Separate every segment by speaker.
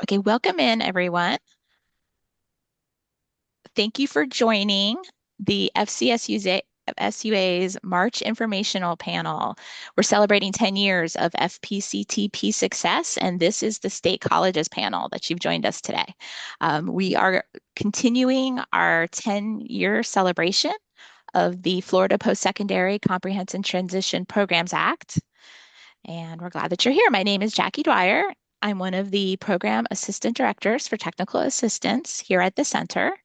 Speaker 1: Okay, welcome in everyone. Thank you for joining the FCSUA's March Informational Panel. We're celebrating 10 years of FPCTP success, and this is the State Colleges panel that you've joined us today. We are continuing our 10-year celebration of the Florida Post-Secondary Comprehensive Transition Programs Act, and we're glad that you're here. My name is Jackie Dwyer. I'm one of the Program Assistant Directors for Technical Assistance here at the center.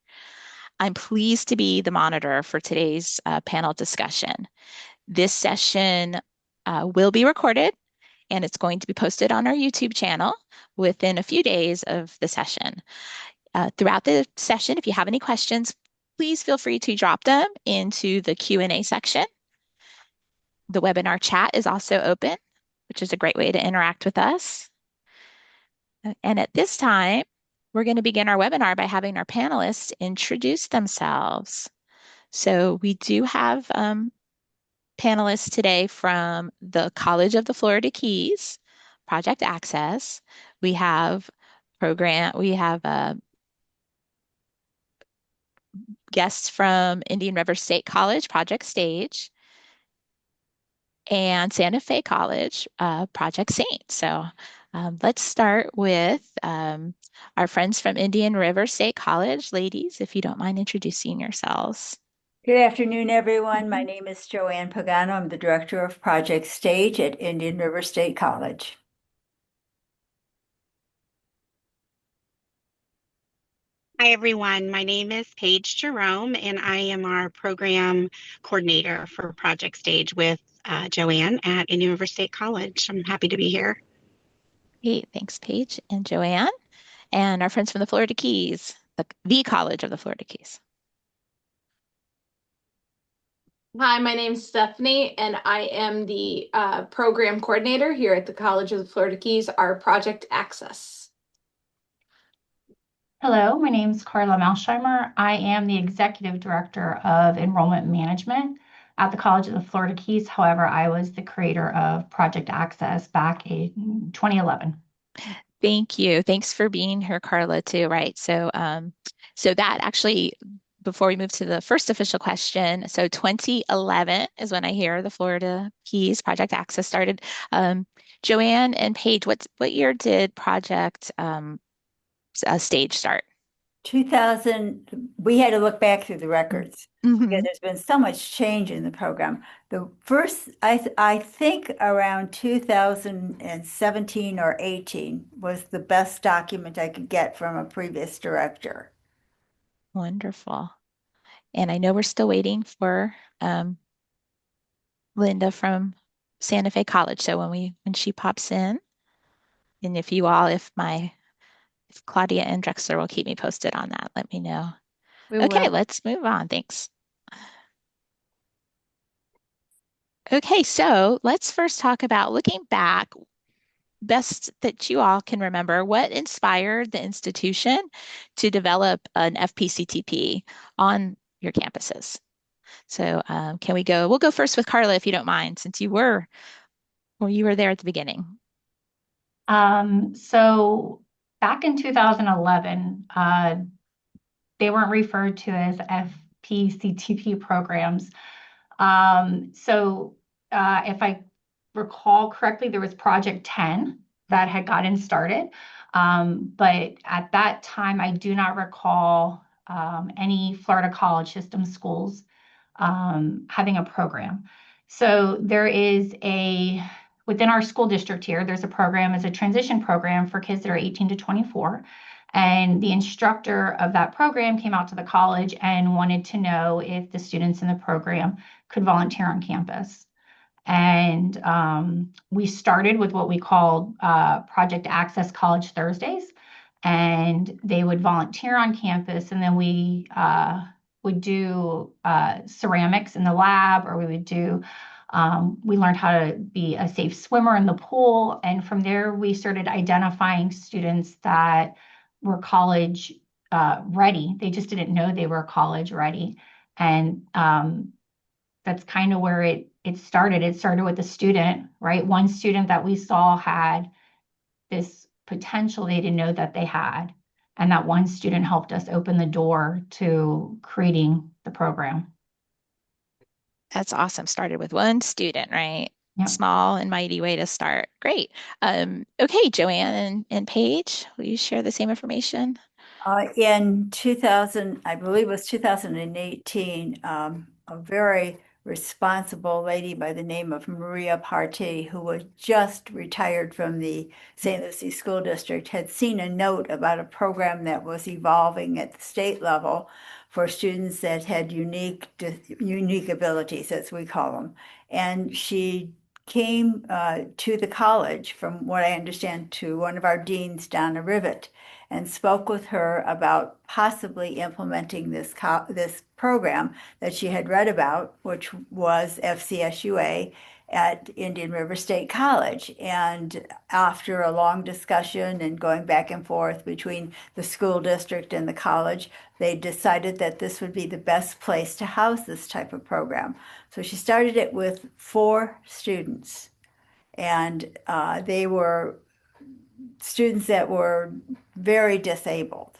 Speaker 1: I'm pleased to be the monitor for today's panel discussion. This session will be recorded and it's going to be posted on our YouTube channel within a few days of the session. Throughout the session, if you have any questions, please feel free to drop them into the Q&A section. The webinar chat is also open, which is a great way to interact with us. And at this time, we're going to begin our webinar by having our panelists introduce themselves. So we do have panelists today from the College of the Florida Keys, Project Access. We have guests from Indian River State College, Project Stage, and Santa Fe College, Project Saint. So let's start with our friends from Indian River State College. Ladies, if you don't mind introducing yourselves.
Speaker 2: Good afternoon, everyone. My
Speaker 1: Mhm.
Speaker 2: name is Joanne Pagano. I'm the director of Project Stage at Indian River State College.
Speaker 3: Hi, everyone. My name is Paige Jerome, and I am our program coordinator for Project Stage with Joanne at Indian River State College. I'm happy to be here.
Speaker 1: Great, thanks, Paige and Joanne, and our friends from the Florida Keys, the College of the Florida Keys.
Speaker 4: Hi, my name's Stephanie, and I am the program coordinator here at the College of the Florida Keys, our Project Access.
Speaker 5: Hello, my name is Carla Malsheimer. I am the Executive Director of Enrollment Management at the College of the Florida Keys. However, I was the creator of Project Access back in 2011.
Speaker 1: Thank you. Thanks for being here, Carla, too. Right. So that actually, before we move to the first official question, so 2011 is when I hear the Florida Keys Project Access started. Joanne and Paige, what year did Project Stage start?
Speaker 2: 2000, we had to look back through the records because
Speaker 1: Mhm.
Speaker 2: there's been so much change in the program. The first, I think around 2017 or 18 was the best document I could get from a previous director.
Speaker 1: Wonderful. And I know we're still waiting for Linda from Santa Fe College. So when she pops in, and if Claudia and Drexler will keep me posted on that, let me know.
Speaker 4: We
Speaker 1: Okay,
Speaker 4: will.
Speaker 1: let's move on. Thanks. Okay, so let's first talk about looking back, best that you all can remember, what inspired the institution to develop an FPCTP on your campuses? So we'll go first with Carla, if you don't mind, since you were there at the beginning.
Speaker 5: So back in 2011, they weren't referred to as FPCTP programs. If I recall correctly, there was Project 10 that had gotten started. But at that time, I do not recall any Florida college system schools having a program. So within our school district here, there's a program, it's a transition program for kids that are 18 to 24. And the instructor of that program came out to the college and wanted to know if the students in the program could volunteer on campus. And we started with what we called Project Access College Thursdays. And they would volunteer on campus, and then we would do ceramics in the lab, or we learned how to be a safe swimmer in the pool. And from there, we started identifying students that were college ready. They just didn't know they were college ready. And that's kind of where it started. It started with a student, right? One student that we saw had this potential they didn't know that they had. And that one student helped us open the door to creating the program.
Speaker 1: That's awesome. Started with one student, right?
Speaker 5: Yep.
Speaker 1: Small and mighty way to start. Great. Okay, Joanne and Paige, will you share the same information?
Speaker 2: In 2000, I believe it was 2018, a very responsible lady by the name of Maria Partey, who was just retired from the St. Lucie School District, had seen a note about a program that was evolving at the state level for students that had unique abilities, as we call them. And she came to the college, from what I understand, to one of our deans, Donna Rivet, and spoke with her about possibly implementing this program that she had read about, which was FCSUA at Indian River State College. And after a long discussion and going back and forth between the school district and the college, they decided that this would be the best place to house this type of program. So she started it with 4 students, and they were students that were very disabled.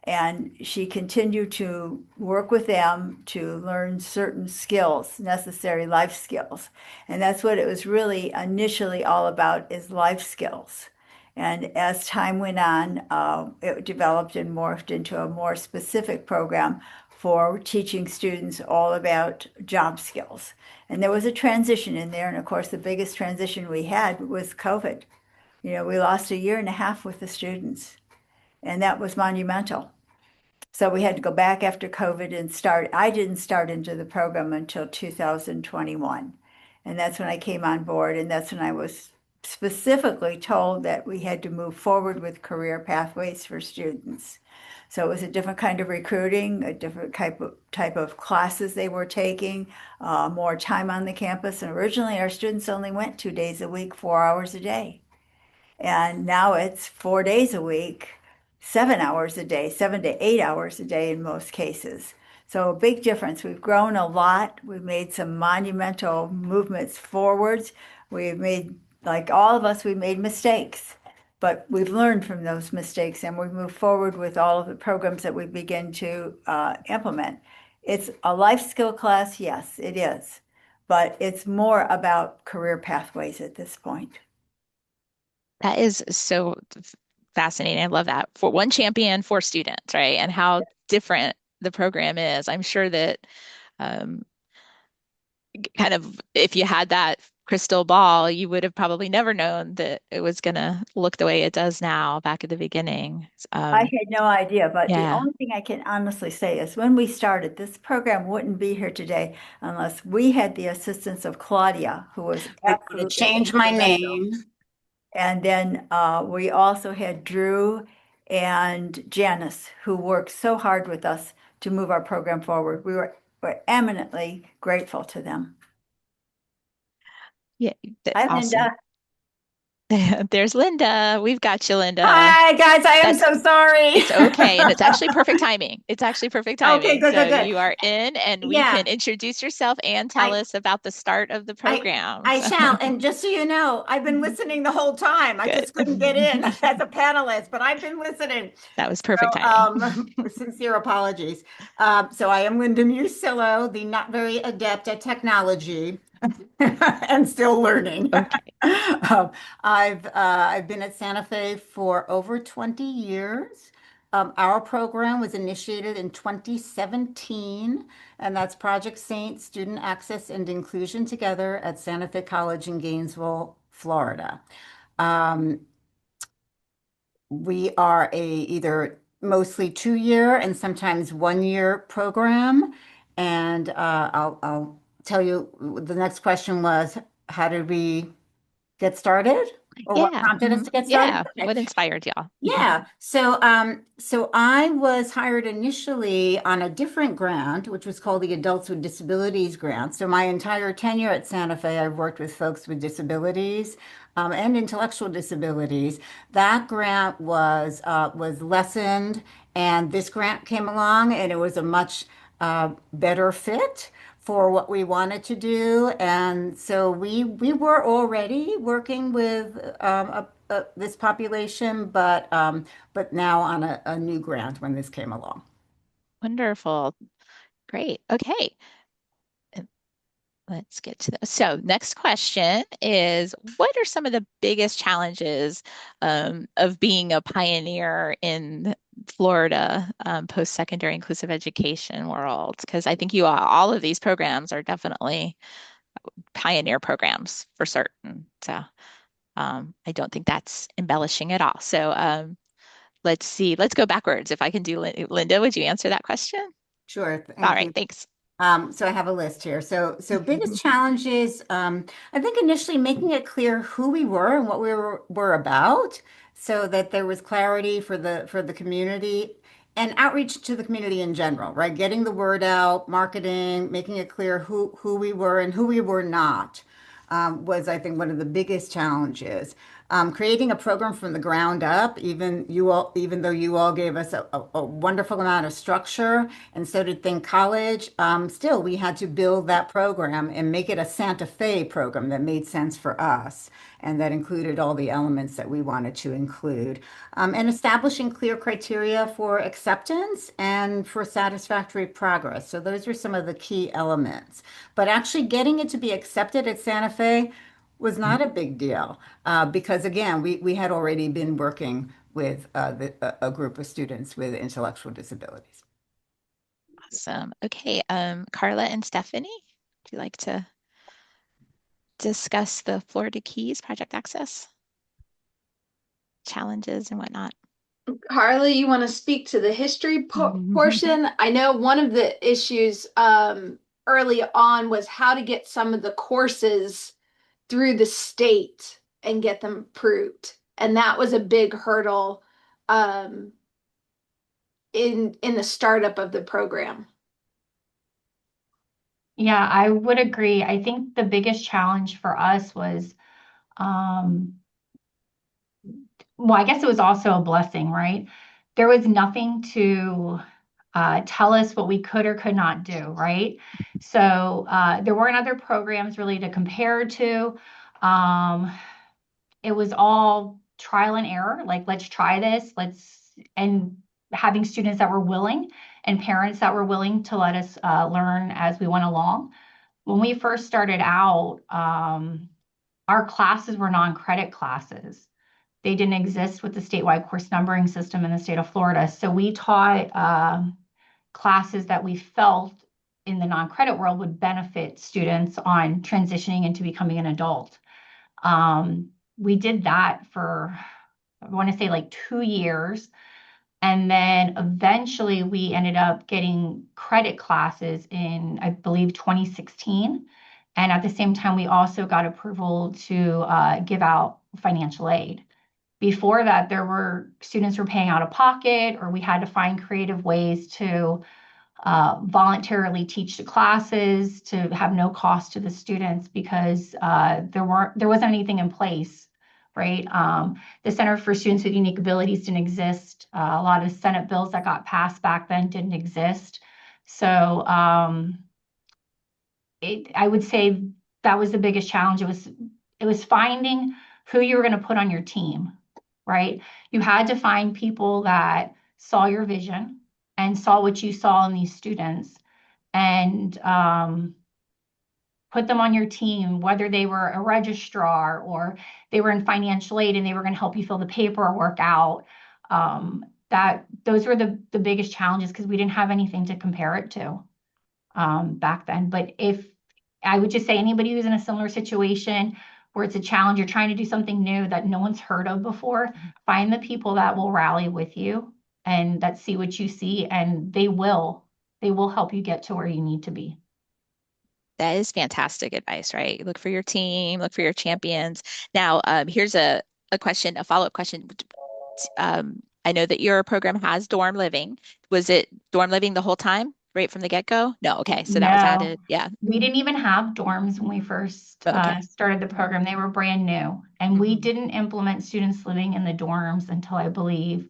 Speaker 2: And she continued to work with them to learn certain skills, necessary life skills. And that's what it was really initially all about, is life skills. And as time went on, it developed and morphed into a more specific program for teaching students all about job skills. And there was a transition in there. And of course, the biggest transition we had was COVID. We lost a year and a half with the students, and that was monumental. So we had to go back after COVID and start. I didn't start into the program until 2021. And that's when I came on board, and that's when I was specifically told that we had to move forward with career pathways for students. So it was a different kind of recruiting, a different type of classes they were taking, more time on the campus. And originally, our students only went 2 days a week, 4 hours a day. And now it's 4 days a week, 7 hours a day, 7 to 8 hours a day in most cases. So a big difference. We've grown a lot. We've made some monumental movements forwards. We've made, like all of us, we made mistakes, but we've learned from those mistakes, and we've moved forward with all of the programs that we begin to implement. It's a life skill class, yes, it is, but it's more about career pathways at this point.
Speaker 1: That is so fascinating. I love that. For one champion, 4 students, right? And how different the program is. I'm sure that um, kind of if you had that crystal ball, you would have probably never known that it was going to look the way it does now back at the beginning.
Speaker 2: I had no idea, but the
Speaker 1: Yeah.
Speaker 2: only thing I can honestly say is when we started, this program wouldn't be here today unless we had the assistance of Claudia, who was
Speaker 6: I'm going to
Speaker 2: absolutely
Speaker 6: change my
Speaker 2: instrumental.
Speaker 6: name.
Speaker 2: And then we also had Drew and Janice, who worked so hard with us to move our program forward. We're eminently grateful to them.
Speaker 1: Yeah.
Speaker 2: Hi,
Speaker 1: Awesome.
Speaker 2: Linda.
Speaker 1: There's Linda. We've got you, Linda.
Speaker 6: Hi, guys. I am
Speaker 1: That's
Speaker 6: so sorry.
Speaker 1: It's okay. And it's actually perfect timing. It's actually perfect
Speaker 6: Okay,
Speaker 1: timing.
Speaker 6: good,
Speaker 1: So
Speaker 6: good, good.
Speaker 1: you are in, and we
Speaker 6: Yeah,
Speaker 1: can introduce yourself and tell
Speaker 6: I,
Speaker 1: us about the start of the
Speaker 6: I,
Speaker 1: program.
Speaker 6: I
Speaker 1: So
Speaker 6: shall. And just so you know, I've been listening the whole time. I
Speaker 1: good.
Speaker 6: just couldn't get in as a panelist, but I've been listening.
Speaker 1: That was perfect
Speaker 6: So,
Speaker 1: timing.
Speaker 6: sincere apologies. So I am Linda Musillo, the not very adept at technology and still learning.
Speaker 1: Okay.
Speaker 6: I've been at Santa Fe for over 20 years. Our program was initiated in 2017, and that's Project Saint Student Access and Inclusion Together at Santa Fe College in Gainesville, Florida. Um, we are a either mostly 2 year and sometimes 1 year program. And I'll tell you, the next question was, how did we get started? Or what
Speaker 1: Yeah.
Speaker 6: prompted us to get started?
Speaker 1: Yeah.
Speaker 6: Okay.
Speaker 1: What inspired y'all?
Speaker 6: Yeah. So I was hired initially on a different grant, which was called the Adults with Disabilities Grant. So my entire tenure at Santa Fe, I've worked with folks with disabilities, and intellectual disabilities. That grant was lessened, and this grant came along, and it was a much better fit for what we wanted to do. And so we were already working with this population, but now on a new grant when this came along.
Speaker 1: Wonderful. Great. Okay. Let's get to this. So, next question is, what are some of the biggest challenges of being a pioneer in Florida post-secondary inclusive education world? Because I think all of these programs are definitely pioneer programs for certain. So, I don't think that's embellishing at all. So, let's see. Let's go backwards. If I can do, Linda, would you answer that question?
Speaker 6: Sure,
Speaker 1: All
Speaker 6: thank
Speaker 1: right,
Speaker 6: you.
Speaker 1: thanks.
Speaker 6: So I have a list here. So biggest challenges, I think initially making it clear who we were and what were about, so that there was clarity for the community and outreach to the community in general, right? Getting the word out, marketing, making it clear who we were and who we were not, was, I think, one of the biggest challenges. Creating a program from the ground up, even though you all gave us a wonderful amount of structure, and so did Think College, still we had to build that program and make it a Santa Fe program that made sense for us and that included all the elements that we wanted to include. And establishing clear criteria for acceptance and for satisfactory progress. So those are some of the key elements. But actually getting it to be accepted at Santa Fe was not a big deal, because again, we had already been working with a group of students with intellectual disabilities.
Speaker 1: Awesome. Okay, Carla and Stephanie, would you like to discuss the Florida Keys Project Access challenges and whatnot?
Speaker 4: Carly, you want to speak to the history portion? I know one of the issues early on was how to get some of the courses through the state and get them approved. And that was a big hurdle um, in the startup of the program.
Speaker 5: Yeah, I would agree. I think the biggest challenge for us was, um, well, I guess it was also a blessing, right? There was nothing to tell us what we could or could not do, right? So there weren't other programs really to compare to. Um, it was all trial and error, like let's try this, and having students that were willing and parents that were willing to let us learn as we went along. When we first started out, our classes were non-credit classes. They didn't exist with the statewide course numbering system in the state of Florida. So we taught classes that we felt in the non-credit world would benefit students on transitioning into becoming an adult. We did that for, I want to say like 2 years. And then eventually we ended up getting credit classes in, I believe, 2016. And at the same time, we also got approval to give out financial aid. Before that, there were students were paying out of pocket, or we had to find creative ways to voluntarily teach the classes to have no cost to the students because there wasn't anything in place, right? The Center for Students with Unique Abilities didn't exist. A lot of Senate bills that got passed back then didn't exist. So I would say that was the biggest challenge. It was finding who you were going to put on your team, right? You had to find people that saw your vision and saw what you saw in these students and put them on your team, whether they were a registrar or they were in financial aid and they were going to help you fill the paperwork out. That those were the biggest challenges because we didn't have anything to compare it to back then. But if I would just say anybody who's in a similar situation where it's a challenge, you're trying to do something new that no one's heard of before, find the people that will rally with you and that see what you see, and they will help you get to where you need to be.
Speaker 1: That is fantastic advice, right? Look for your team, look for your champions. Now, here's a question, a follow-up question. I know that your program has dorm living. Was it dorm living the whole time, right from the get-go? No, okay. So that was
Speaker 5: No,
Speaker 1: added. Yeah.
Speaker 5: we didn't even have dorms when we first
Speaker 1: Okay.
Speaker 5: started the program. They were brand new, and we
Speaker 1: Mhm.
Speaker 5: didn't implement students living in the dorms until I believe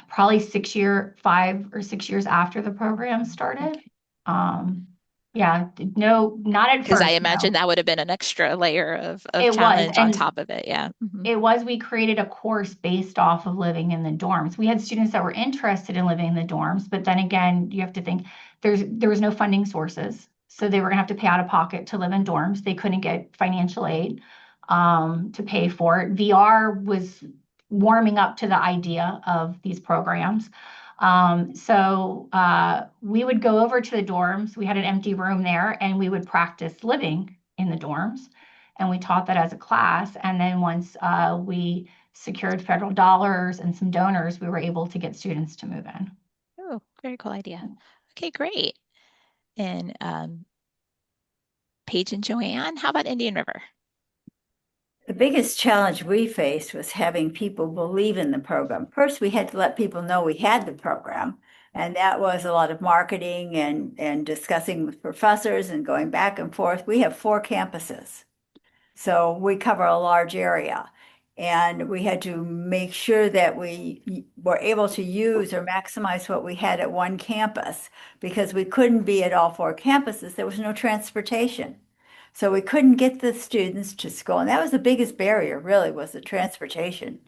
Speaker 5: probably 5 or 6 years after the program started.
Speaker 1: Okay.
Speaker 5: Um, Yeah, no, not at
Speaker 1: Because I
Speaker 5: first,
Speaker 1: imagine
Speaker 5: no.
Speaker 1: that would have been an extra layer of
Speaker 5: It was,
Speaker 1: challenge on
Speaker 5: and
Speaker 1: top of it. Yeah.
Speaker 5: we created a course based off of living in the dorms. We had students that were interested in living in the dorms, but then again, you have to think there was no funding sources. So they were gonna have to pay out of pocket to live in dorms. They couldn't get financial aid to pay for it. VR was warming up to the idea of these programs. We would go over to the dorms. We had an empty room there, and we would practice living in the dorms, and we taught that as a class. And then once we secured federal dollars and some donors, we were able to get students to move in.
Speaker 1: Oh, very cool idea. Okay, great. And Paige and Joanne, how about Indian River?
Speaker 2: The biggest challenge we faced was having people believe in the program. First, we had to let people know we had the program, and that was a lot of marketing and discussing with professors and going back and forth. We have 4 campuses, so we cover a large area. And we had to make sure that we were able to use or maximize what we had at one campus because we couldn't be at all 4 campuses. There was no transportation. So we couldn't get the students to school. And that was the biggest barrier, really, was the transportation.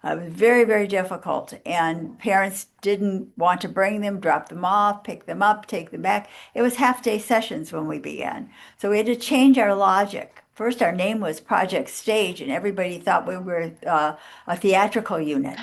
Speaker 2: It was very, very difficult. And parents didn't want to bring them, drop them off, pick them up, take them back. It was half-day sessions when we began. So we had to change our logic. First, our name was Project Stage, and everybody thought we were a theatrical unit.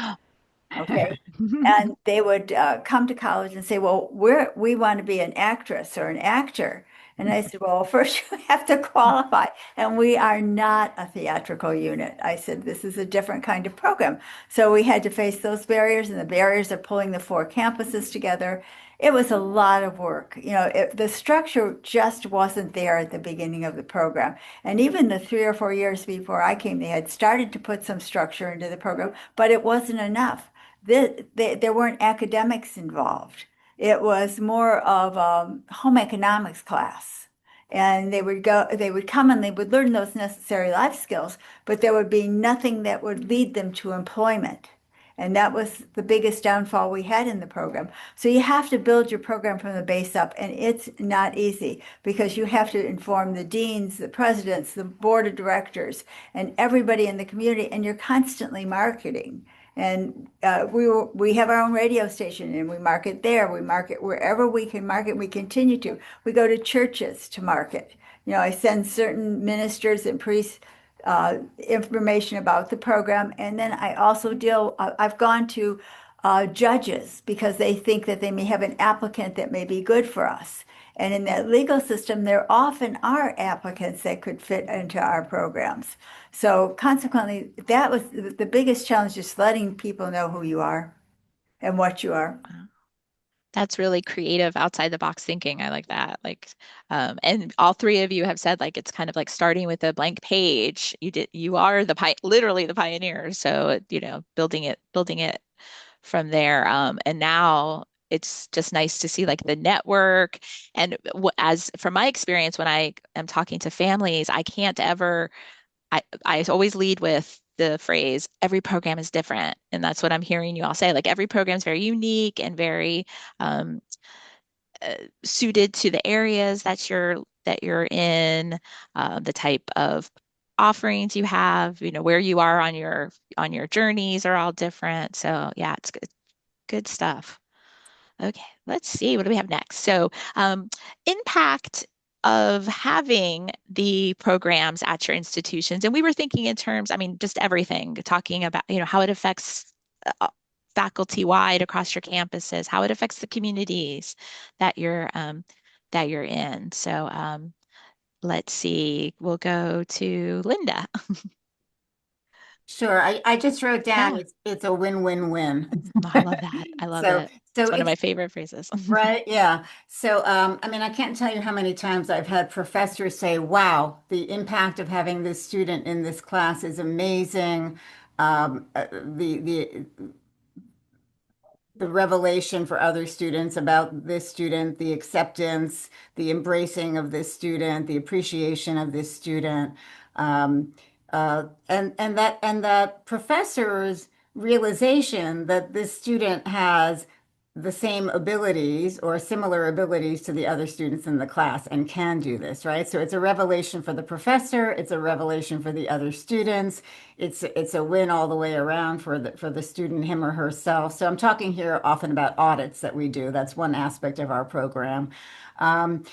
Speaker 2: Okay. And they would come to college and say, well, we want to be an actress or an actor. And I said, well, first you have to qualify. And we are not a theatrical unit. I said, this is a different kind of program. So we had to face those barriers and the barriers of pulling the 4 campuses together. It was a lot of work. The structure just wasn't there at the beginning of the program. And even the 3 or 4 years before I came, they had started to put some structure into the program, but it wasn't enough. There weren't academics involved. It was more of a home economics class. And they would come and they would learn those necessary life skills, but there would be nothing that would lead them to employment. And that was the biggest downfall we had in the program. So you have to build your program from the base up, and it's not easy because you have to inform the deans, the presidents, the board of directors, and everybody in the community, and you're constantly marketing. And we have our own radio station and we market there. We market wherever we can market. We continue to. We go to churches to market. I send certain ministers and priests information about the program. And then I also I've gone to judges because they think that they may have an applicant that may be good for us. And in that legal system, there often are applicants that could fit into our programs. So consequently, that was the biggest challenge, just letting people know who you are and what you are.
Speaker 1: Wow. That's really creative outside the box thinking. I like that. And all three of you have said like it's kind of like starting with a blank page. You are literally the pioneers. So, building it from there. And now it's just nice to see like the network. And as from my experience, when I am talking to families, I always lead with the phrase, every program is different. And that's what I'm hearing you all say. Like every program is very unique and very um, suited to the areas that you're in, the type of offerings you have, where you are on your journeys are all different. So yeah, it's good stuff. Okay, let's see. What do we have next? So, impact of having the programs at your institutions. And we were thinking in terms, I mean, just everything, talking about, how it affects faculty wide across your campuses, how it affects the communities that you're in. So, let's see. We'll go to Linda.
Speaker 6: Sure. I just wrote down
Speaker 1: Yeah.
Speaker 6: it's a win-win-win.
Speaker 1: I love that. I love
Speaker 6: So
Speaker 1: it.
Speaker 6: so
Speaker 1: It's one of
Speaker 6: it's
Speaker 1: my favorite phrases.
Speaker 6: right, yeah. So I mean, I can't tell you how many times I've had professors say, "Wow, the impact of having this student in this class is amazing." The revelation for other students about this student, the acceptance, the embracing of this student, the appreciation of this student, and that professor's realization that this student has the same abilities or similar abilities to the other students in the class and can do this, right? So it's a revelation for the professor, it's a revelation for the other students. It's a win all the way around for the student, him or herself. So I'm talking here often about audits that we do. That's one aspect of our program. Um,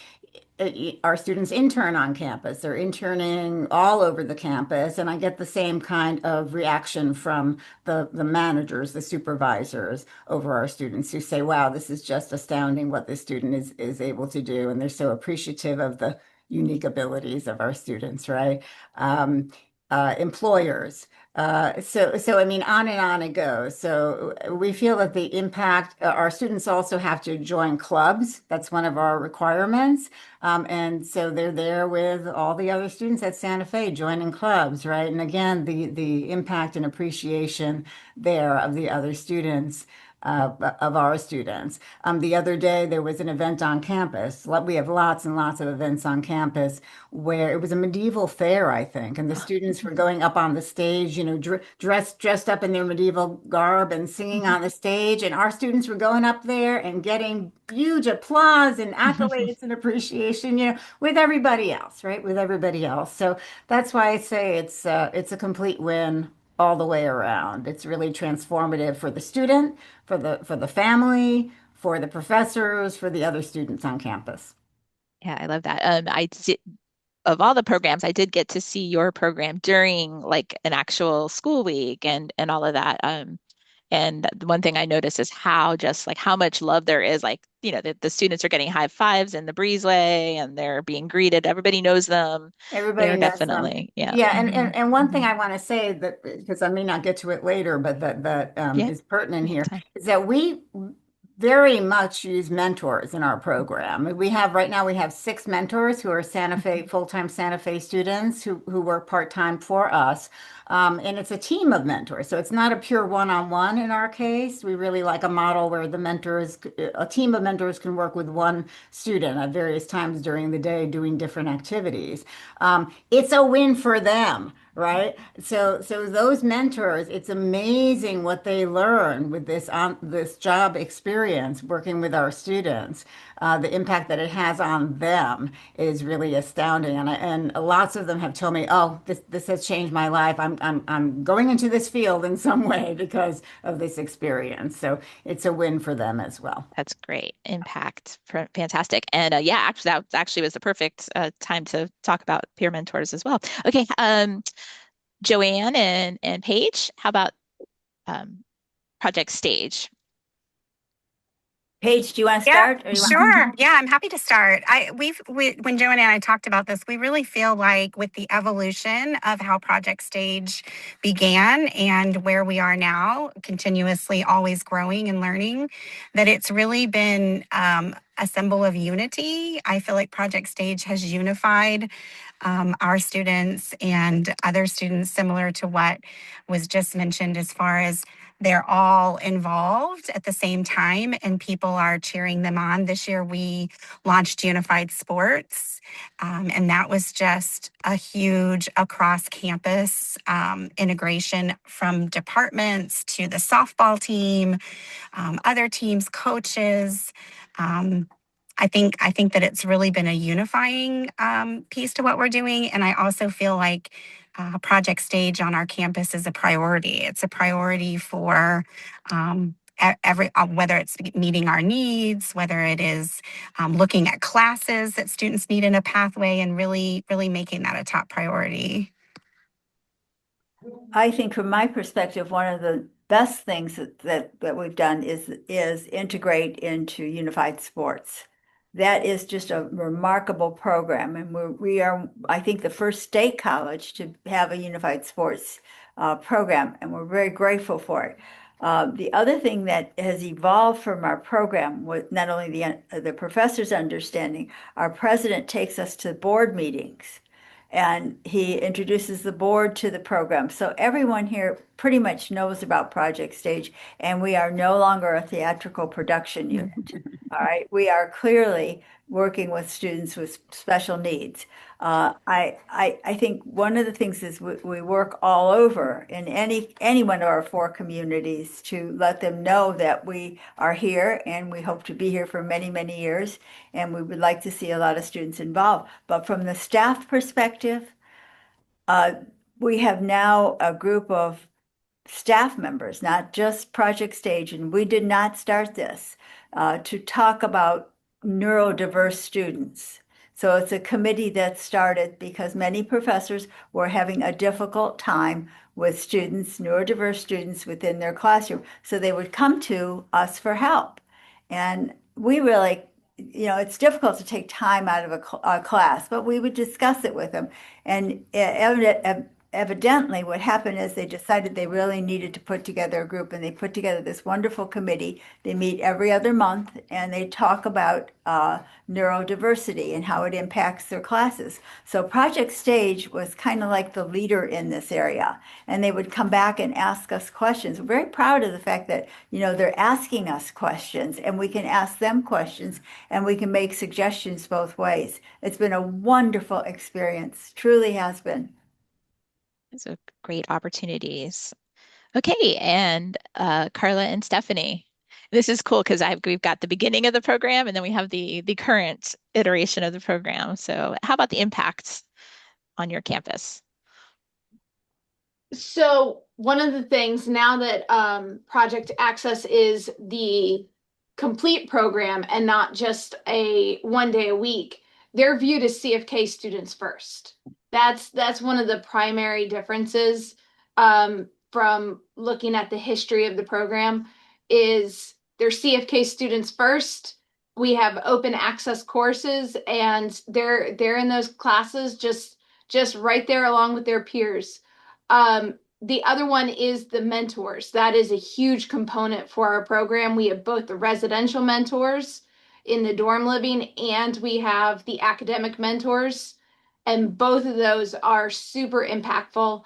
Speaker 6: our students intern on campus. They're interning all over the campus, and I get the same kind of reaction from the managers, the supervisors over our students who say, wow, this is just astounding what this student is able to do. And they're so appreciative of the unique abilities of our students, right? Um, employers. So I mean, on and on it goes. So we feel that the impact, our students also have to join clubs. That's one of our requirements. And so they're there with all the other students at Santa Fe joining clubs, right? And again, the impact and appreciation there of the other students, of our students. The other day, there was an event on campus. We have lots and lots of events on campus where it was a medieval fair, I think, and the students were going up on the stage, you know, dressed up in their medieval garb and singing on the stage, and our students were going up there and getting huge applause and accolades and appreciation, you know, with everybody else, right? With everybody else. So that's why I say it's a complete win all the way around. It's really transformative for the student, for the family, for the professors, for the other students on campus.
Speaker 1: Yeah, I love that. I did, of all the programs, I did get to see your program during like an actual school week and all of that. And the one thing I noticed is how just like how much love there is. Like, you know, the students are getting high fives in the breezeway and they're being greeted. Everybody knows them.
Speaker 6: Everybody
Speaker 1: They're
Speaker 6: knows them.
Speaker 1: definitely, yeah.
Speaker 6: Yeah,
Speaker 1: Hmm.
Speaker 6: and one thing I want to say that because I may not get to it later, but that
Speaker 1: Yeah,
Speaker 6: is pertinent
Speaker 1: we have
Speaker 6: here
Speaker 1: time.
Speaker 6: is that we very much use mentors in our program. We have right now we have 6 mentors who are Santa Fe full-time Santa Fe students who work part-time for us. And it's a team of mentors. So it's not a pure one-on-one in our case. We really like a model where a team of mentors can work with one student at various times during the day doing different activities. It's a win for them, right? So those mentors, it's amazing what they learn with this job experience working with our students. The impact that it has on them is really astounding, and lots of them have told me, "Oh, this has changed my life. I'm going into this field in some way because of this experience." So it's a win for them as well.
Speaker 1: That's great. Impact. Fantastic. And yeah, actually, that actually was the perfect time to talk about peer mentors as well. Okay, Joanne and Paige, how about um, Project Stage?
Speaker 2: Paige, do you want to
Speaker 3: Yeah,
Speaker 2: start or you want?
Speaker 3: sure. Yeah, I'm happy to start. When Joanne and I talked about this, we really feel like with the evolution of how Project Stage began and where we are now, continuously always growing and learning, that it's really been a symbol of unity. I feel like Project Stage has unified our students and other students, similar to what was just mentioned, as far as they're all involved at the same time and people are cheering them on. This year we launched Unified Sports, and that was just a huge across campus integration from departments to the softball team, other teams, coaches. Um, I think that it's really been a unifying piece to what we're doing, and I also feel like Project Stage on our campus is a priority. It's a priority for every whether it's meeting our needs, whether it is looking at classes that students need in a pathway, and really making that a top priority.
Speaker 2: I think from my perspective, one of the best things that we've done is integrate into unified sports. That is just a remarkable program, and we are, I think, the first state college to have a unified sports program, and we're very grateful for it. The other thing that has evolved from our program was not only the professors' understanding, our president takes us to board meetings and he introduces the board to the program. So everyone here pretty much knows about Project Stage, and we are no longer a theatrical production unit. All right, we are clearly working with students with special needs. I think one of the things is we work all over in any one of our 4 communities to let them know that we are here and we hope to be here for many, many years, and we would like to see a lot of students involved. But from the staff perspective, we have now a group of staff members, not just Project Stage, and we did not start this, to talk about neurodiverse students. So it's a committee that started because many professors were having a difficult time with students, neurodiverse students within their classroom. So they would come to us for help. And we really, it's difficult to take time out of a class, but we would discuss it with them. And evidently what happened is they decided they really needed to put together a group, and they put together this wonderful committee. They meet every other month and they talk about neurodiversity and how it impacts their classes. So Project Stage was kind of like the leader in this area, and they would come back and ask us questions. We're very proud of the fact that they're asking us questions and we can ask them questions and we can make suggestions both ways. It's been a wonderful experience, truly has been.
Speaker 1: So great opportunities. Okay, and Carla and Stephanie. This is cool because we've got the beginning of the program and then we have the current iteration of the program. So how about the impacts on your campus?
Speaker 4: So one of the things now that Project Access is the complete program and not just a 1 day a week, they're viewed as CFK students first. That's one of the primary differences from looking at the history of the program is they're CFK students first. We have open access courses and they're in those classes just right there along with their peers. The other one is the mentors. That is a huge component for our program. We have both the residential mentors in the dorm living and we have the academic mentors. And both of those are super impactful.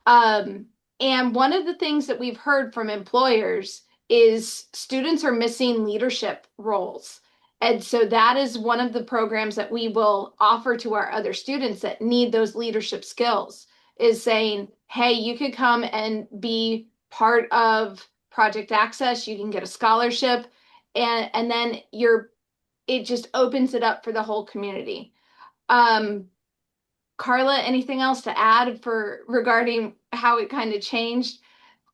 Speaker 4: And one of the things that we've heard from employers is students are missing leadership roles. And so that is one of the programs that we will offer to our other students that need those leadership skills is saying, hey, you could come and be part of Project Access. You can get a scholarship and then it just opens it up for the whole community. Carla, anything else to add regarding how it kind of changed?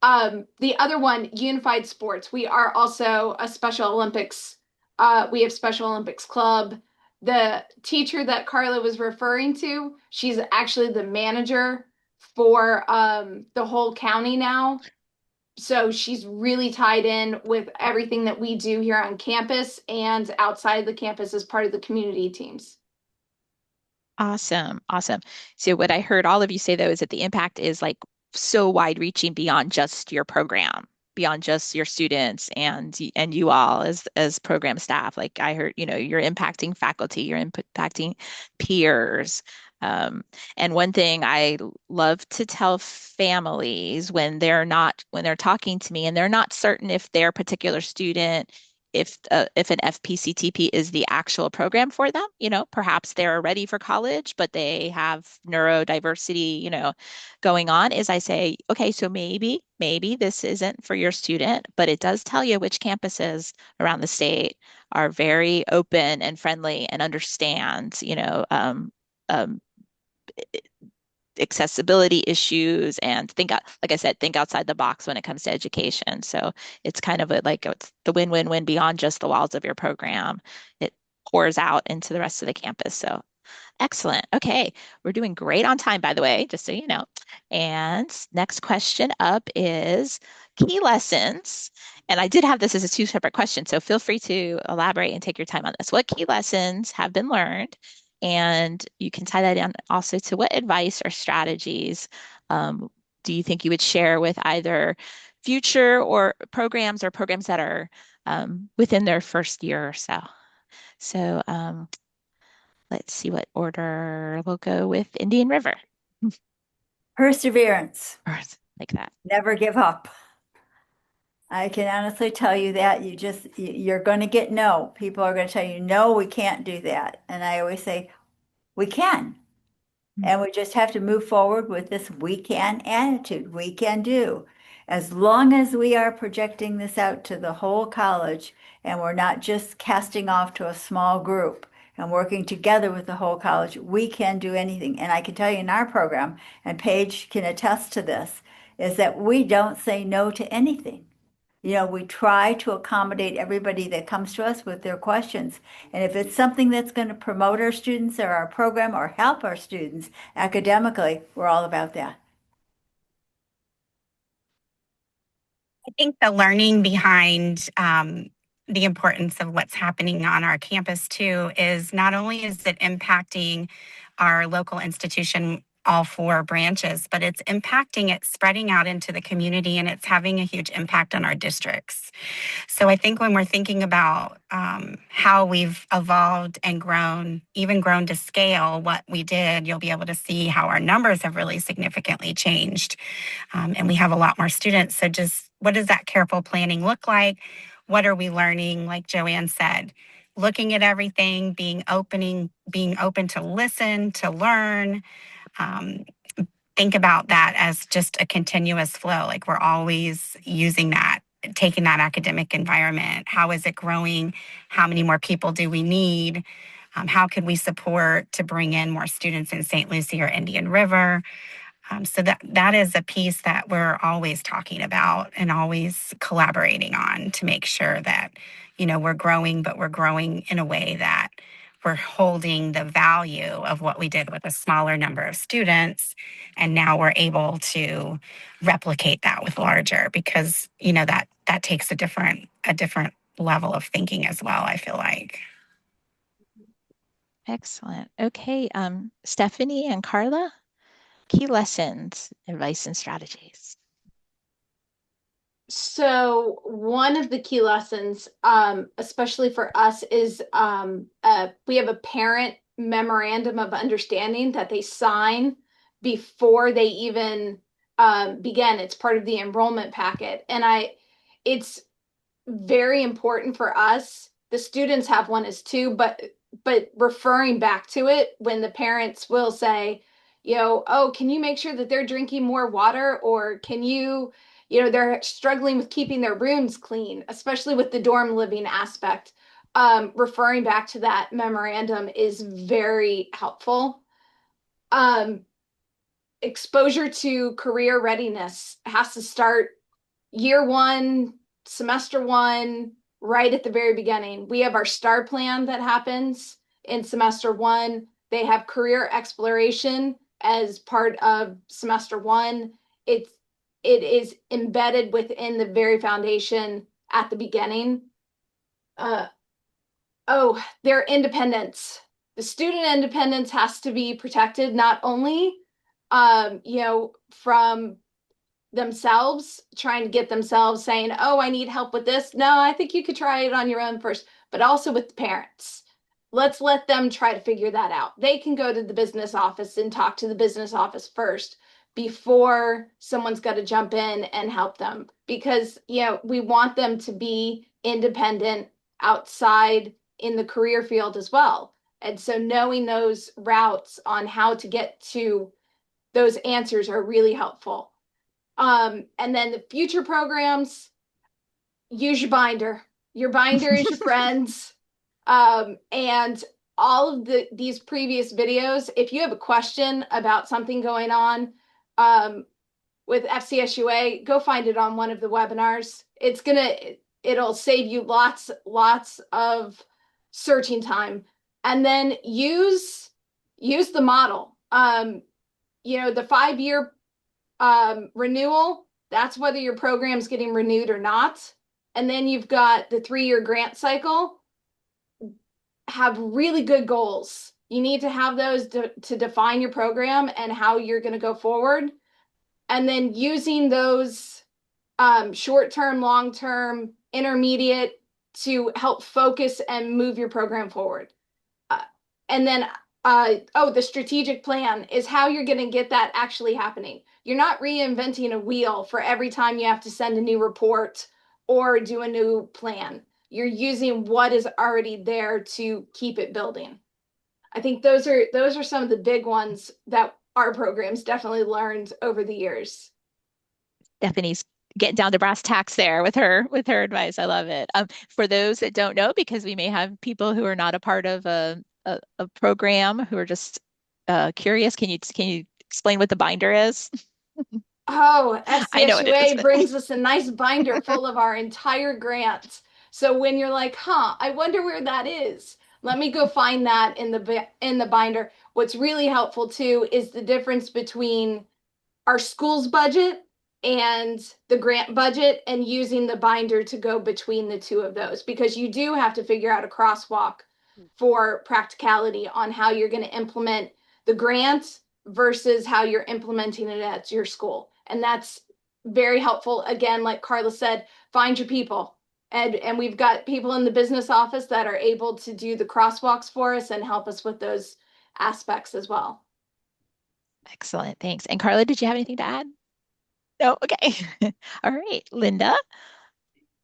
Speaker 4: The other one, unified sports. We are also a Special Olympics. We have Special Olympics Club. The teacher that Carla was referring to, she's actually the manager for the whole county now. So she's really tied in with everything that we do here on campus and outside of the campus as part of the community teams.
Speaker 1: Awesome. Awesome. So what I heard all of you say though is that the impact is like so wide reaching beyond just your program, beyond just your students and you all as program staff. Like I heard, you're impacting faculty, you're impacting peers. And one thing I love to tell families when they're talking to me and they're not certain if their particular student if an FPCTP is the actual program for them, perhaps they're ready for college, but they have neurodiversity, going on, is I say, okay, so maybe this isn't for your student, but it does tell you which campuses around the state are very open and friendly and understand, um, accessibility issues and like I said, think outside the box when it comes to education. So it's kind of it's the win-win-win beyond just the walls of your program. It pours out into the rest of the campus. So excellent. Okay, we're doing great on time, by the way, just so you know. And next question up is key lessons. And I did have this as a two separate question, so feel free to elaborate and take your time on this. What key lessons have been learned? And you can tie that in also to what advice or strategies do you think you would share with either future or programs that are within their first year or so. So let's see what order we'll go with Indian River.
Speaker 2: Perseverance.
Speaker 1: like that.
Speaker 2: Never give up. I can honestly tell you that you're going to get no. People are going to tell you, no, we can't do that. And I always say, we can. And we just have to move forward with this we can attitude. We can do. As long as we are projecting this out to the whole college and we're not just casting off to a small group and working together with the whole college, we can do anything. And I can tell you in our program, and Paige can attest to this, is that we don't say no to anything. We try to accommodate everybody that comes to us with their questions. And if it's something that's going to promote our students or our program or help our students academically, we're all about that.
Speaker 3: I think the learning behind the importance of what's happening on our campus too is not only is it impacting our local institution, all four branches, but it's impacting it, spreading out into the community, and it's having a huge impact on our districts. So I think when we're thinking about how we've evolved and grown, even grown to scale what we did, you'll be able to see how our numbers have really significantly changed. And we have a lot more students. So just what does that careful planning look like? What are we learning? Like Joanne said, looking at everything, being open to listen, to learn. Um, think about that as just a continuous flow. Like we're always using that, taking that academic environment. How is it growing? How many more people do we need? How could we support to bring in more students in St. Lucie or Indian River? So that is a piece that we're always talking about and always collaborating on to make sure that, we're growing, but we're growing in a way that we're holding the value of what we did with a smaller number of students. And now we're able to replicate that with larger because, that takes a different level of thinking as well, I feel like.
Speaker 1: Excellent. Okay, Stephanie and Carla, key lessons, advice, and strategies.
Speaker 4: So one of the key lessons, especially for us, is we have a parent memorandum of understanding that they sign before they even begin. It's part of the enrollment packet, and it's very important for us. The students have one as too, but referring back to it when the parents will say, oh, can you make sure that they're drinking more water, or can you they're struggling with keeping their rooms clean, especially with the dorm living aspect. Referring back to that memorandum is very helpful. Exposure to career readiness has to start year one, semester one, right at the very beginning. We have our STAR plan that happens in semester one. They have career exploration as part of semester one. It is embedded within the very foundation at the beginning. Their independence. The student independence has to be protected, not only from themselves trying to get themselves saying, oh, I need help with this. No, I think you could try it on your own first, but also with the parents. Let's let them try to figure that out. They can go to the business office and talk to the business office first before someone's got to jump in and help them, because we want them to be independent outside in the career field as well. And so knowing those routes on how to get to those answers are really helpful. And then the future programs, use your binder. Your binder is your friends. And all of these previous videos, if you have a question about something going on with FCSUA, go find it on one of the webinars. It'll save you lots of searching time. And then use the model. The 5-year renewal, that's whether your program's getting renewed or not. And then you've got the 3-year grant cycle. Have really good goals. You need to have those to define your program and how you're going to go forward. And then using those short-term, long-term, intermediate to help focus and move your program forward. And then The strategic plan is how you're going to get that actually happening. You're not reinventing a wheel for every time you have to send a new report or do a new plan. You're using what is already there to keep it building. I think those are some of the big ones that our programs definitely learned over the years.
Speaker 1: Stephanie's getting down to brass tacks there with her advice. I love it. For those that don't know, because we may have people who are not a part of a program who are just curious, can you explain what the binder is?
Speaker 4: Oh,
Speaker 1: I know what it is,
Speaker 4: FCSUA
Speaker 1: but
Speaker 4: brings us a nice binder full of our entire grants. So when you're like, "Huh, I wonder where that is." Let me go find that in the binder. What's really helpful too is the difference between our school's budget and the grant budget and using the binder to go between the two of those because you do have to figure out a crosswalk for practicality on how you're going to implement the grant versus how you're implementing it at your school. And that's very helpful. Again, like Carla said, find your people. And we've got people in the business office that are able to do the crosswalks for us and help us with those aspects as well.
Speaker 1: excellent. Thanks. And Carla, did you have anything to add? No, okay. All right, Linda.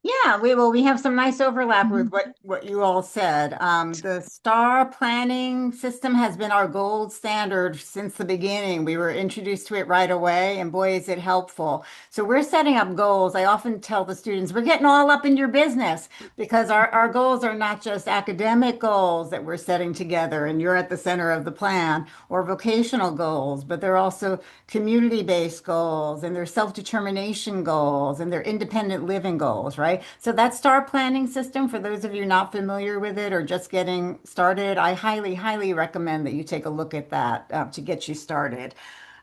Speaker 6: Yeah, we have some nice overlap with what you all said. The STAR planning system has been our gold standard since the beginning. We were introduced to it right away, and boy, is it helpful. So we're setting up goals. I often tell the students, we're getting all up in your business because our goals are not just academic goals that we're setting together, and you're at the center of the plan, or vocational goals, but they're also community-based goals, and they're self-determination goals, and they're independent living goals, right? So that STAR planning system, for those of you not familiar with it or just getting started, I highly, highly recommend that you take a look at that to get you started.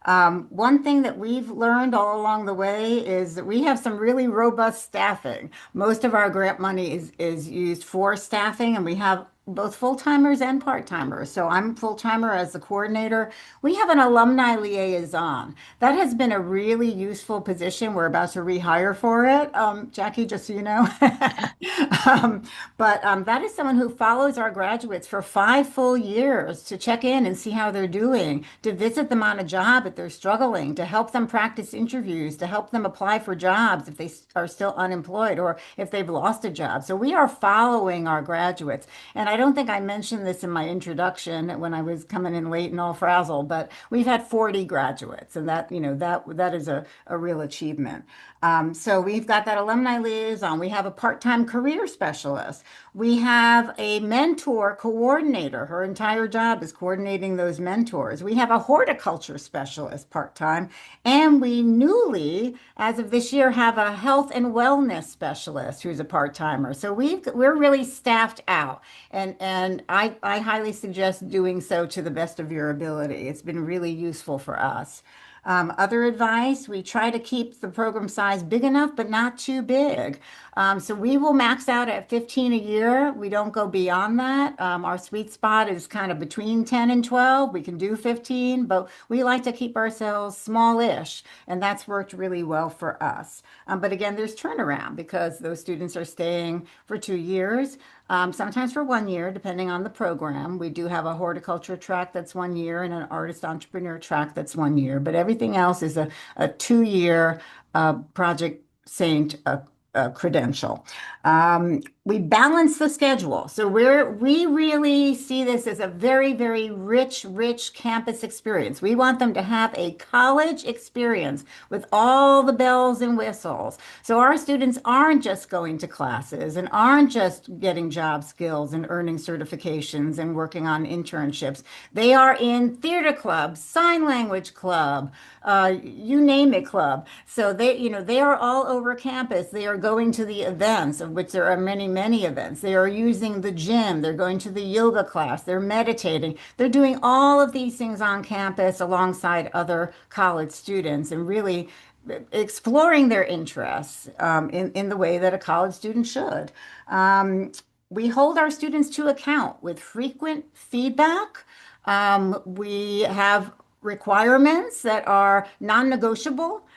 Speaker 6: One thing that we've learned all along the way is that we have some really robust staffing. Most of our grant money is used for staffing, and we have both full-timers and part-timers. So I'm full-timer as the coordinator. We have an alumni liaison. That has been a really useful position. We're about to rehire for it, Jackie, just so you know. Um, but that is someone who follows our graduates for 5 full years to check in and see how they're doing, to visit them on a job if they're struggling, to help them practice interviews, to help them apply for jobs if they are still unemployed or if they've lost a job. So we are following our graduates. And I don't think I mentioned this in my introduction when I was coming in late and all frazzled, but we've had 40 graduates, and that is a real achievement. So we've got that alumni liaison. We have a part-time career specialist. We have a mentor coordinator. Her entire job is coordinating those mentors. We have a horticulture specialist part-time. And we newly, as of this year, have a health and wellness specialist who's a part-timer. So we're really staffed out. And I highly suggest doing so to the best of your ability. It's been really useful for us. Other advice, we try to keep the program size big enough, but not too big. So we will max out at 15 a year. We don't go beyond that. Our sweet spot is kind of between 10 and 12. We can do 15, but we like to keep ourselves smallish, and that's worked really well for us. But again, there's turnaround because those students are staying for 2 years. Sometimes for 1 year, depending on the program. We do have a horticulture track that's 1 year and an artist entrepreneur track that's 1 year, but everything else is a 2 year Project Saint credential. We balance the schedule. So we really see this as a very, very rich campus experience. We want them to have a college experience with all the bells and whistles. So our students aren't just going to classes and aren't just getting job skills and earning certifications and working on internships. They are in theater club, sign language club, you name it club. So they are all over campus. They are going to the events, of which there are many events. They are using the gym. They're going to the yoga class. They're meditating. They're doing all of these things on campus alongside other college students and really exploring their interests in the way that a college student should. We hold our students to account with frequent feedback. We have requirements that are non-negotiable.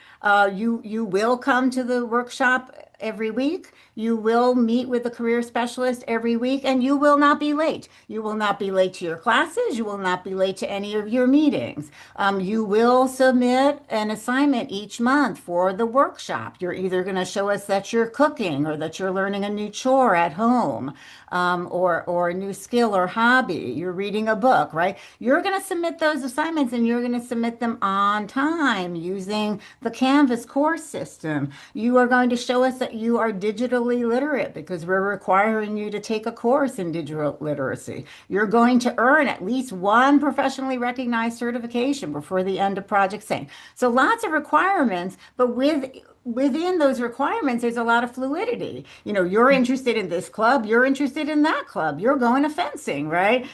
Speaker 6: You will come to the workshop every week. You will meet with a career specialist every week, and you will not be late. You will not be late to your classes. You will not be late to any of your meetings. You will submit an assignment each month for the workshop. You're either going to show us that you're cooking or that you're learning a new chore at home, or a new skill or hobby. You're reading a book, right? You're going to submit those assignments and you're going to submit them on time using the Canvas course system. You are going to show us that you are digitally literate because we're requiring you to take a course in digital literacy. You're going to earn at least one professionally recognized certification before the end of Project SANE. So lots of requirements, but within those requirements, there's a lot of fluidity. You're interested in this club, you're interested in that club, you're going to fencing, right?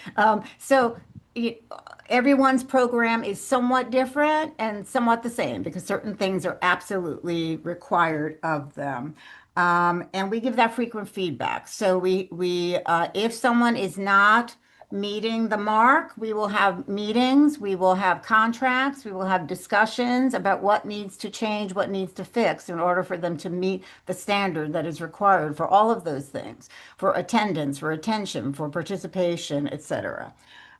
Speaker 6: So it, everyone's program is somewhat different and somewhat the same because certain things are absolutely required of them. And we give that frequent feedback. So if someone is not meeting the mark, we will have meetings, we will have contracts, we will have discussions about what needs to change, what needs to fix in order for them to meet the standard that is required for all of those things, for attendance, for attention, for participation, etc.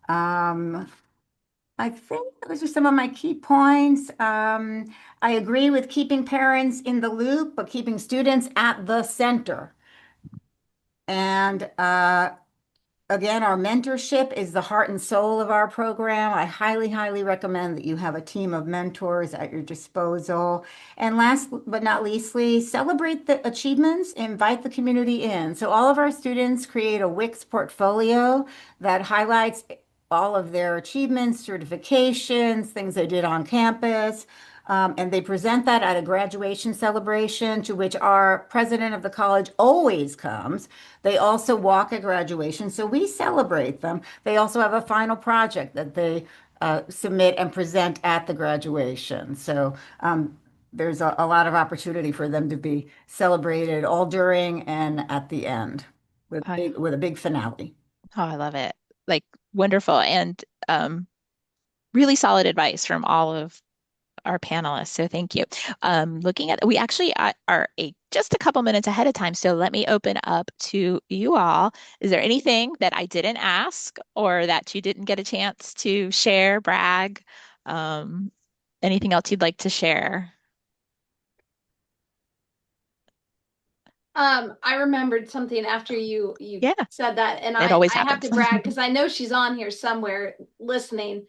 Speaker 6: Um, I think those are some of my key points. I agree with keeping parents in the loop, but keeping students at the center. And again, our mentorship is the heart and soul of our program. I highly, highly recommend that you have a team of mentors at your disposal. And last but not leastly, celebrate the achievements, invite the community in. So all of our students create a Wix portfolio that highlights all of their achievements, certifications, things they did on campus. And they present that at a graduation celebration to which our president of the college always comes. They also walk at graduation, so we celebrate them. They also have a final project that they submit and present at the graduation. So there's a lot of opportunity for them to be celebrated all during and at the end
Speaker 1: Oh, yeah.
Speaker 6: with a big finale.
Speaker 1: Oh, I love it. Like wonderful and really solid advice from all of our panelists. So thank you. Looking at, we actually are just a couple minutes ahead of time. So let me open up to you all. Is there anything that I didn't ask or that you didn't get a chance to share, brag? Um, Anything else you'd like to share?
Speaker 4: I remembered something after you
Speaker 1: Yeah,
Speaker 4: said that, and
Speaker 1: it
Speaker 4: I
Speaker 1: always
Speaker 4: have
Speaker 1: happens.
Speaker 4: to brag because I know she's on here somewhere listening.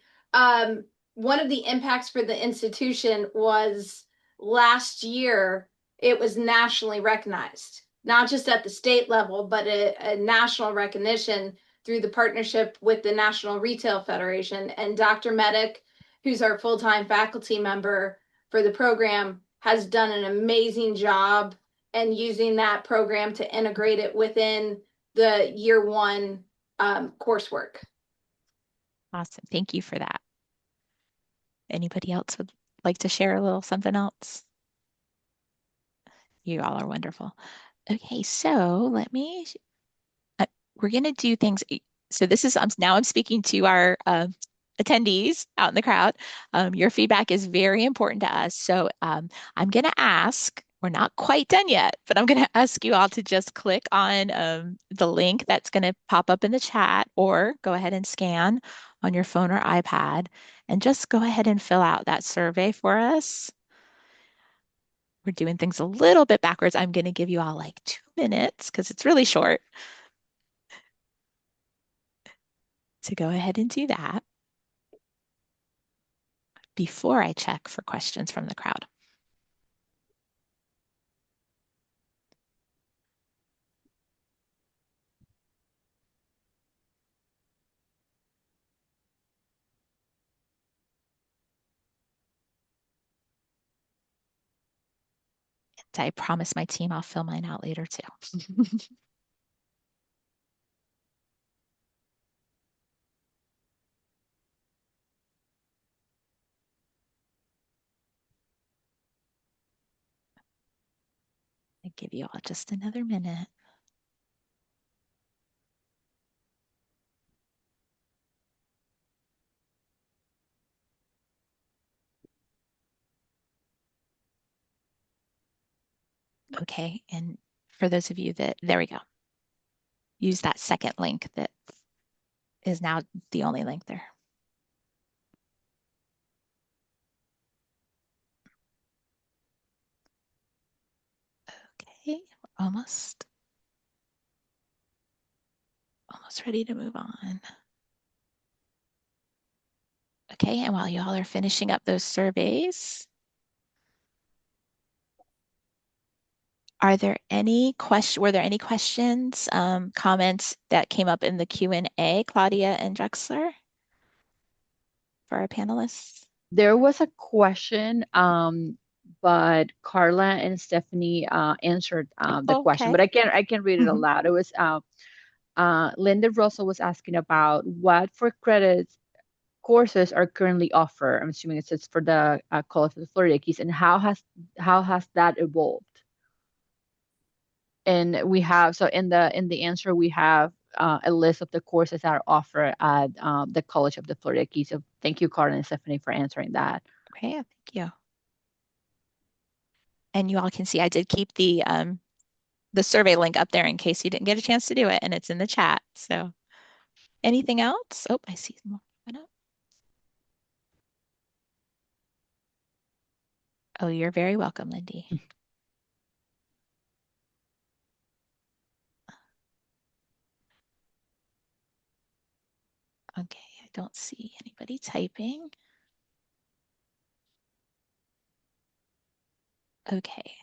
Speaker 4: One of the impacts for the institution was last year it was nationally recognized, not just at the state level, but a national recognition through the partnership with the National Retail Federation. And Dr. Medic, who's our full-time faculty member for the program, has done an amazing job and using that program to integrate it within the year one coursework.
Speaker 1: Awesome. Thank you for that. Anybody else would like to share a little something else? You all are wonderful. Okay, so uh, we're going to do things. So this is, now I'm speaking to our attendees out in the crowd. Your feedback is very important to us. So I'm going to ask, we're not quite done yet, but I'm going to ask you all to just click on the link that's going to pop up in the chat or go ahead and scan on your phone or iPad and just go ahead and fill out that survey for us. We're doing things a little bit backwards. I'm going to give you all like 2 minutes because it's really short to go ahead and do that before I check for questions from the crowd. And I promise my team I'll fill mine out later too. I give you all just another minute. Okay, and for those of you that, there we go. Use that second link that is now the only link there. Okay, almost ready to move on. Okay, and while you all are finishing up those surveys, were there any questions, comments that came up in the Q&A, Claudia and Drexler, for our panelists?
Speaker 7: There was a question, but Carla and Stephanie answered the question,
Speaker 1: Okay.
Speaker 7: but I can read it aloud. It was Linda Russell was asking about what for credits courses are currently offered. I'm assuming it says for the College of the Florida Keys, and how has that evolved? And we have, so in the answer we have a list of the courses that are offered at the College of the Florida Keys. So thank you, Carla and Stephanie, for answering that.
Speaker 1: Okay, thank you. And you all can see I did keep the survey link up there in case you didn't get a chance to do it, and it's in the chat. So anything else? Oh, I see more. Oh, you're very welcome, Lindy. Okay, I don't see anybody typing. Okay.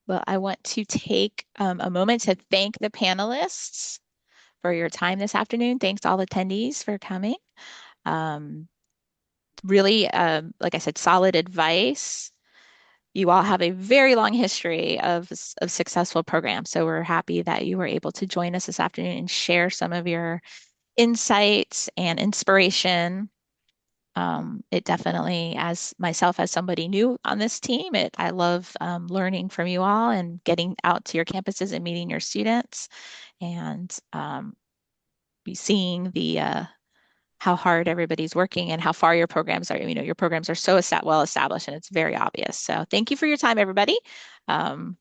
Speaker 1: Well, I want to take a moment to thank the panelists for your time this afternoon. Thanks all attendees for coming. Really, like I said, solid advice. You all have a very long history of successful programs. So we're happy that you were able to join us this afternoon and share some of your insights and inspiration. It definitely, as myself, as somebody new on this team, I love learning from you all and getting out to your campuses and meeting your students and be seeing the how hard everybody's working and how far your programs are. You know, your programs are so well established and it's very obvious. So thank you for your time, everybody. And